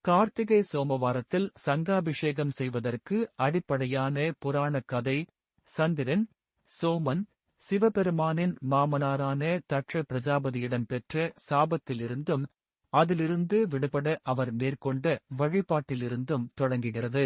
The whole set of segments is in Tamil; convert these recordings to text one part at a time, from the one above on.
கார்த்திகை சோமவாரத்தில் சங்காபிஷேகம் செய்வதற்கு அடிப்படையான புராண கதை. சந்திரன், சோமன், சிவபெருமானின் மாமனாரான தட்ச பிரஜாபதியிடம் பெற்ற சாபத்திலிருந்தும் அதிலிருந்து விடுபட அவர் மேற்கொண்ட வழிபாட்டிலிருந்தும் தொடங்குகிறது.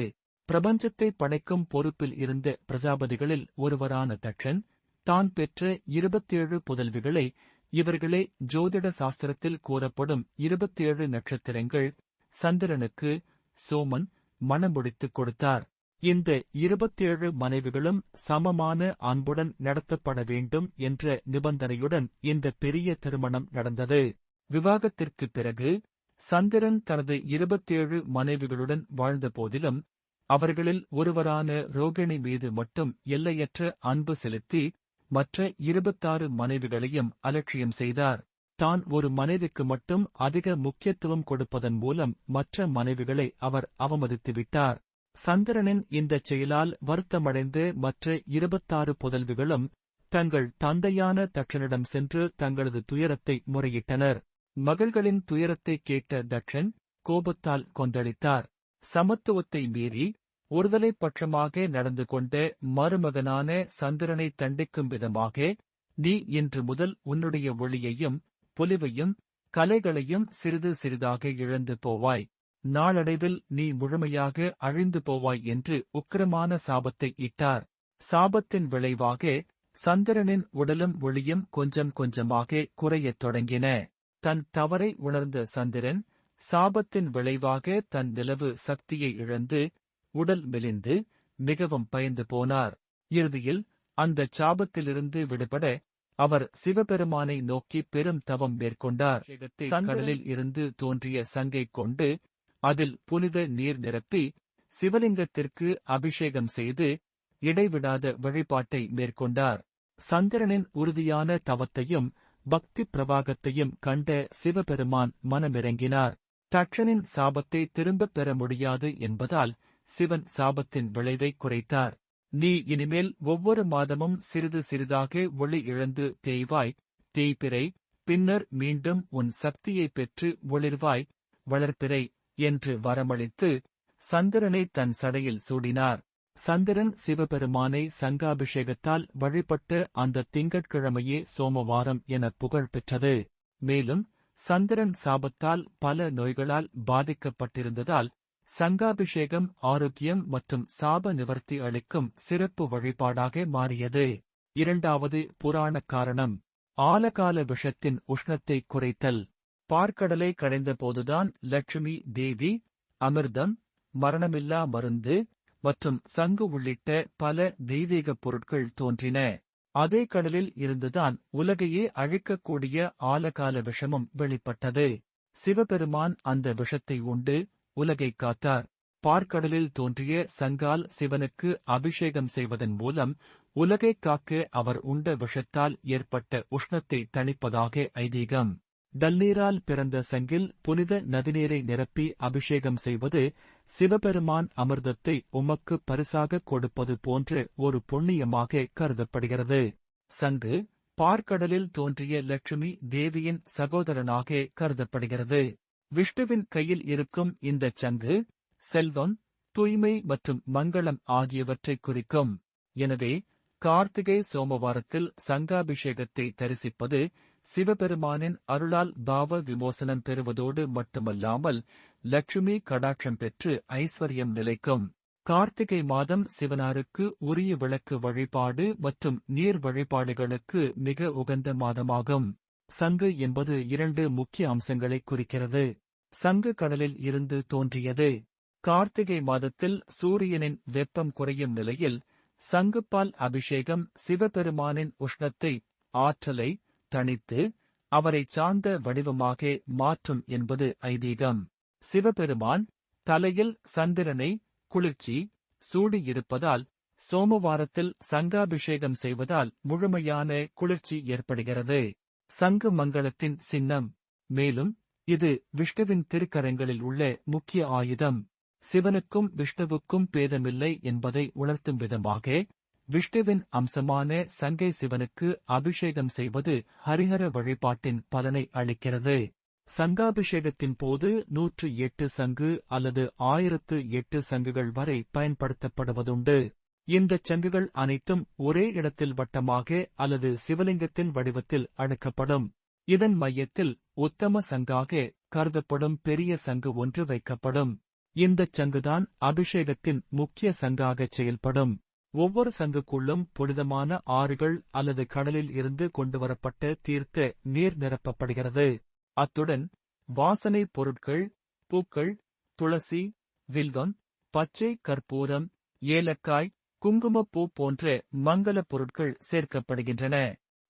பிரபஞ்சத்தை படைக்கும் பொறுப்பில் இருந்த பிரஜாபதிகளில் ஒருவரான தட்சன் தான் பெற்ற 27 புதல்விகளை, இவர்களே ஜோதிட சாஸ்திரத்தில் கூறப்படும் 27 நட்சத்திரங்கள், சந்திரனுக்கு சோமன் மணமுடித்துக் கொடுத்தார். இந்த 27 மனைவிகளும் சமமான அன்புடன் நடத்தப்பட வேண்டும் என்ற நிபந்தனையுடன் இந்த பெரிய திருமணம் நடந்தது. விவாகத்திற்குப் பிறகு சந்திரன் தனது 27 மனைவிகளுடன் வாழ்ந்த போதிலும் அவர்களில் ஒருவரான ரோகிணி மீது மட்டும் எல்லையற்ற அன்பு செலுத்தி மற்ற 26 மனைவிகளையும் அலட்சியம் செய்தார். தான் ஒரு மனைவிக்கு மட்டும் அதிக முக்கியத்துவம் கொடுப்பதன் மூலம் மற்ற மனைவிகளை அவர் அவமதித்துவிட்டார். சந்திரனின் இந்தச் செயலால் வருத்தமடைந்து மற்ற 26 புதல்விகளும் தங்கள் தந்தையான தட்சனிடம் சென்று தங்களது துயரத்தை முறையிட்டனர். மகள்களின் துயரத்தைக் கேட்ட தட்சன் கோபத்தால் கொந்தளித்தார். சமத்துவத்தை மீறி ஒருதலை பட்சமாக நடந்து கொண்ட மருமகனான சந்திரனை தண்டிக்கும் விதமாக, நீ இன்று முதல் உன்னுடைய ஒளியையும் பொலிவையும் கலைகளையும் சிறிது சிறிதாக இழந்து போவாய். நாளடைவில் நீ முழுமையாக அழிந்து போவாய் என்று உக்கிரமான சாபத்தை இட்டார். சாபத்தின் விளைவாக சந்திரனின் உடலும் ஒளியும் கொஞ்சம் கொஞ்சமாக குறையத் தொடங்கின. தன் தவறை உணர்ந்த சந்திரன் சாபத்தின் விளைவாக தன் நிலவு சக்தியை இழந்து உடல் மெலிந்து மிகவும் பயந்து போனார். இறுதியில் அந்த சாபத்திலிருந்து விடுபட அவர் சிவபெருமானை நோக்கி பெரும் தவம் மேற்கொண்டார். கடலில் இருந்து தோன்றிய சங்கைக் கொண்டு அதில் புனித நீர் நிரப்பி சிவலிங்கத்திற்கு அபிஷேகம் செய்து இடைவிடாத வழிபாட்டை மேற்கொண்டார். சந்திரனின் உறுதியான தவத்தையும் பக்தி பிரவாகத்தையும் கண்ட சிவபெருமான் மனமிறங்கினார். தட்சனின் சாபத்தை திரும்பப் பெற முடியாது என்பதால் சிவன் சாபத்தின் விளைவை குறைத்தார். நீ இனிமேல் ஒவ்வொரு மாதமும் சிறிது சிறிதாக ஒளி இழந்து தேய்வாய், தேய்பிறை, பின்னர் மீண்டும் உன் சக்தியை பெற்று ஒளிர்வாய், வளர்பிறை என்று வரமளித்து சந்திரனை தன் சடையில் சூடினார். சந்திரன் சிவபெருமானை சங்காபிஷேகத்தால் வழிபட்ட அந்த திங்கட்கிழமையே சோமவாரம் என புகழ் பெற்றது. மேலும் சந்திரன் சாபத்தால் பல நோய்களால் பாதிக்கப்பட்டிருந்ததால் சங்காபிஷேகம் ஆரோக்கியம் மற்றும் சாப நிவர்த்தி அளிக்கும் சிறப்பு வழிபாடாக மாறியது. இரண்டாவது புராண காரணம். ஆலகால விஷத்தின் உஷ்ணத்தை குறைத்தல். பார்க்கடலை கடைந்தபோதுதான் லட்சுமி தேவி, அமிர்தம், மரணமில்லா மருந்து மற்றும் சங்கு உள்ளிட்ட பல தெய்வீக பொருட்கள் தோன்றின. அதே கடலில் இருந்துதான் உலகையே அழிக்கக்கூடிய ஆலகால விஷமும் வெளிப்பட்டது. சிவபெருமான் அந்த விஷத்தை உண்டு உலகைக் காத்தார். பார்க்கடலில் தோன்றிய சங்கால் சிவனுக்கு அபிஷேகம் செய்வதன் மூலம் உலகைக் காக்க அவர் உண்ட விஷத்தால் ஏற்பட்ட உஷ்ணத்தை தணிப்பதாக ஐதீகம். தண்ணீரால் பிறந்த சங்கில் புனித நதிநீரை நிரப்பி அபிஷேகம் செய்வது சிவபெருமான் அமிர்தத்தை உமக்கு பரிசாக கொடுப்பது போன்ற ஒரு புண்ணியமாக கருதப்படுகிறது. சங்கு பார்க்கடலில் தோன்றிய லட்சுமி தேவியின் சகோதரனாக கருதப்படுகிறது. விஷ்ணுவின் கையில் இருக்கும் இந்தச் சங்கு செல்வம், தூய்மை மற்றும் மங்களம் ஆகியவற்றைக் குறிக்கும். எனவே கார்த்திகை சோமவாரத்தில் சங்காபிஷேகத்தை தரிசிப்பது சிவபெருமானின் அருளால் பாவ விமோசனம் பெறுவதோடு மட்டுமல்லாமல் லட்சுமி கடாட்சம் பெற்று ஐஸ்வர்யம் நிலைக்கும். கார்த்திகை மாதம் சிவனாருக்கு உரிய விளக்கு வழிபாடு மற்றும் நீர் வழிபாடுகளுக்கு மிக உகந்த மாதமாகும். சங்கு என்பது 2 முக்கிய அம்சங்களை குறிக்கிறது. சங்கு கடலில் இருந்து தோன்றியது. கார்த்திகை மாதத்தில் சூரியனின் வெப்பம் குறையும் நிலையில் சங்குப்பால் அபிஷேகம் சிவபெருமானின் உஷ்ணத்தை, ஆற்றலை தணித்து அவரை சார்ந்த வடிவமாக மாற்றும் என்பது ஐதீகம். சிவபெருமான் தலையில் சந்திரனை குளிர்ச்சி சூடியிருப்பதால் சோமவாரத்தில் சங்காபிஷேகம் செய்வதால் முழுமையான குளிர்ச்சி ஏற்படுகிறது. சங்கு மங்களத்தின் சின்னம். மேலும் இது விஷ்ணுவின் திருக்கரங்களில் உள்ள முக்கிய ஆயுதம். சிவனுக்கும் விஷ்ணுவுக்கும் பேதமில்லை என்பதை உணர்த்தும் விதமாக விஷ்ணுவின் அம்சமான சங்கை சிவனுக்கு அபிஷேகம் செய்வது ஹரிஹர வழிபாட்டின் பலனை அளிக்கிறது. சங்காபிஷேகத்தின் போது 108 சங்கு அல்லது 1008 சங்குகள் வரை பயன்படுத்தப்படுவதுண்டு. இந்தச் சங்குகள் அனைத்தும் ஒரே இடத்தில் வட்டமாக அல்லது சிவலிங்கத்தின் வடிவத்தில் அடுக்கப்படும். இதன் மையத்தில் உத்தம சங்காக கருதப்படும் பெரிய சங்கு ஒன்று வைக்கப்படும். இந்தச் சங்குதான் அபிஷேகத்தின் முக்கிய சங்காகச் செயல்படும். ஒவ்வொரு சங்குக்குள்ளும் புனிதமான ஆறுகள் அல்லது கடலில் இருந்து கொண்டுவரப்பட்ட தீர்த்த நீர் நிரப்பப்படுகிறது. அத்துடன் வாசனை பொருட்கள், பூக்கள், துளசி, வில்வம், பச்சை கற்பூரம், ஏலக்காய், குங்குமப்பூ போன்ற மங்கலப் பொருட்கள் சேர்க்கப்படுகின்றன.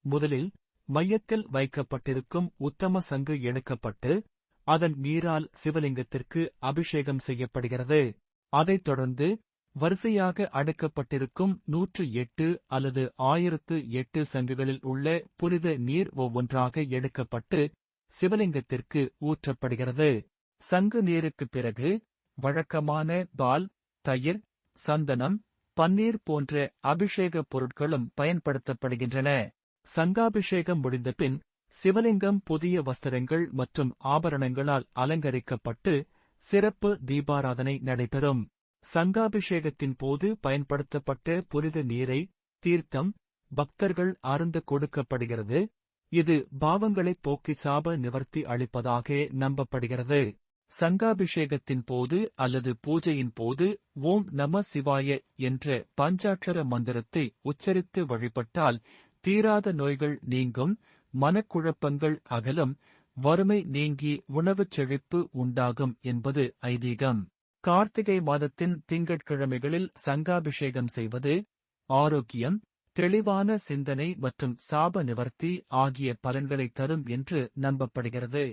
முதலில் மையத்தில் வைக்கப்பட்டிருக்கும் உத்தம சங்கு எடுக்கப்பட்டு அதன் நீரால் சிவலிங்கத்திற்கு அபிஷேகம் செய்யப்படுகிறது. அதைத் தொடர்ந்து வரிசையாக அடுக்கப்பட்டிருக்கும் 108 அல்லது 1008 சங்குகளில் உள்ள புனித நீர் ஒவ்வொன்றாக எடுக்கப்பட்டு சிவலிங்கத்திற்கு ஊற்றப்படுகிறது. சங்கு நீருக்குப் பிறகு வழக்கமான பால், தயிர், சந்தனம், பன்னீர் போன்ற அபிஷேகப் பொருட்களும் பயன்படுத்தப்படுகின்றன. சங்காபிஷேகம் முடிந்தபின் சிவலிங்கம் புதிய வஸ்திரங்கள் மற்றும் ஆபரணங்களால் அலங்கரிக்கப்பட்டு சிறப்பு தீபாராதனை நடைபெறும். சங்காபிஷேகத்தின் போது பயன்படுத்தப்பட்ட புனித நீரை, தீர்த்தம், பக்தர்கள் அருந்த கொடுக்கப்படுகிறது. இது பாவங்களைப் போக்கி சாப நிவர்த்தி அளிப்பதாக நம்பப்படுகிறது. சங்காபிஷேகத்தின் போது அல்லது பூஜையின் போது ஓம் நம சிவாய என்ற பஞ்சாட்சர மந்திரத்தை உச்சரித்து வழிபட்டால் தீராத நோய்கள் நீங்கும், மனக்குழப்பங்கள் அகலும், வறுமை நீங்கி உணவுச் செழிப்பு உண்டாகும் என்பது ஐதீகம். கார்த்திகை மாதத்தின் திங்கட்கிழமைகளில் சங்காபிஷேகம் செய்வது ஆரோக்கியம், தெளிவான சிந்தனை மற்றும் சாப நிவர்த்தி ஆகிய பலன்களை தரும் என்று நம்பப்படுகிறது.